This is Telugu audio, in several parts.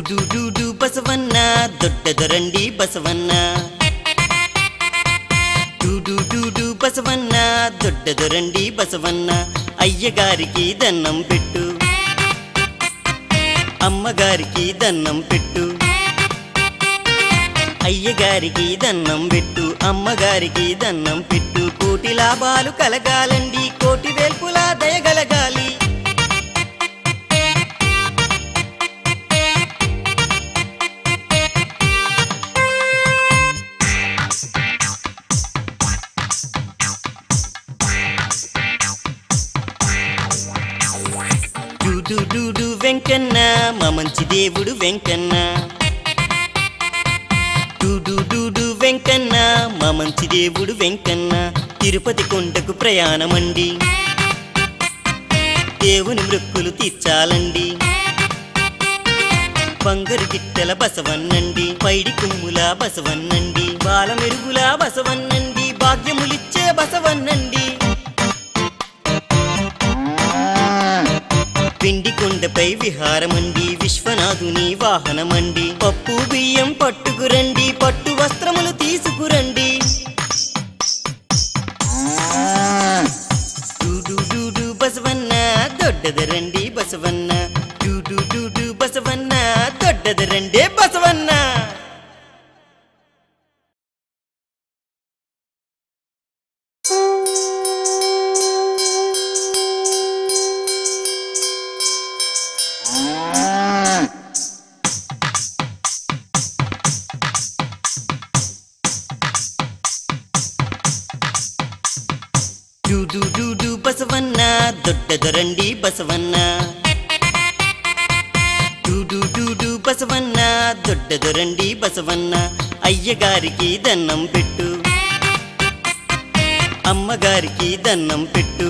ಡು ಬಸವಣ್ಣ ದೊಡ್ಡದರಂಡಿ ಬಸವಣ್ಣ ಡು ಬಸವಣ್ಣ ದೊಡ್ಡದರಂಡಿ ಬಸವಣ್ಣ అయ్యగారికి దన్నం పెట్టు అమ్మగారికి దన్నం పెట్టు అయ్యగారికి దన్నం పెట్టు అమ్మగారికి దన్నం పెట్టు కోటి లాభాలు కలగాలండి కోటి వేల్పులా దయగలగాలి డు వెంకన్న మా మంచి దేవుడు వెంకన్న డు వెంకన్న మా మంచి దేవుడు వెంకన్న తిరుపతి కొండకు ప్రయాణమండి దేవుని మృక్కులు తీర్చాలండి బంగారు గిట్టెల బసవన్నండి పైడి కుమ్ముల బసవన్నండి బాల మెరుగుల బసవన్నండి భాగ్యములిచ్చే బసవన్నండి పిండి కొండపై విహారమండి విశ్వనాథుని వాహనమండి పప్పు బియ్యం పట్టుకురండి పట్టు వస్త్రములు తీసుకురండి డు బసవన్న దొడ్డదరండి బసవన్న డు బసవన్న దొడ్డదరండి బసవన్న డు బసవన్న దొడ్డదరండి బసవన్న డు బసవన్న దొడ్డదరండి బసవన్న అయ్యగారికి దన్నం పెట్టు అమ్మగారికి దన్నం పెట్టు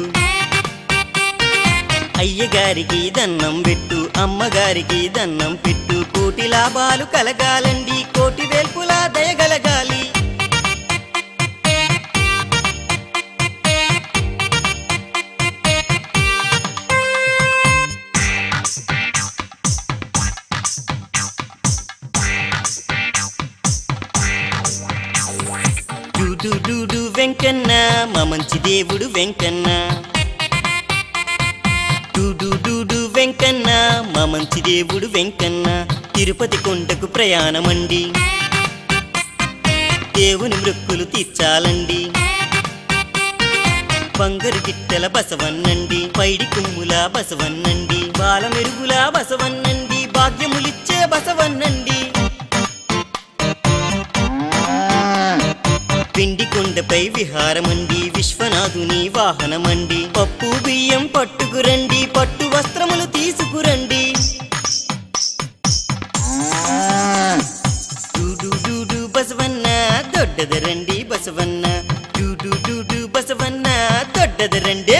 అయ్యగారికి దన్నం పెట్టు అమ్మగారికి దన్నం పెట్టు కోటి లాభాలు కలగాలండి కోటి వేల్పులా దయగలగాలి డు వెంకన్న మా మంచి దేవుడు వెంకన్న డు వెంకన్న మా మంచి దేవుడు వెంకన్న తిరుపతి కొండకు ప్రయాణమండి దేవుని మృక్కులు తీర్చాలండి బంగారు గిట్టెల బసవన్నండి పైడి కుమ్ముల బసవన్నండి బాల మెరుగుల బసవన్నండి భాగ్యములిచ్చే బసవన్నండి పిండి కొండపై విహారమండి విశ్వనాథుని వాహనమండి పప్పు బియ్యం పట్టుకురండి పట్టు వస్త్రములు తీసుకురండి డు బసవన్న దొడ్డదరండి బసవన్న డు బసవన్న దొడ్డదరండి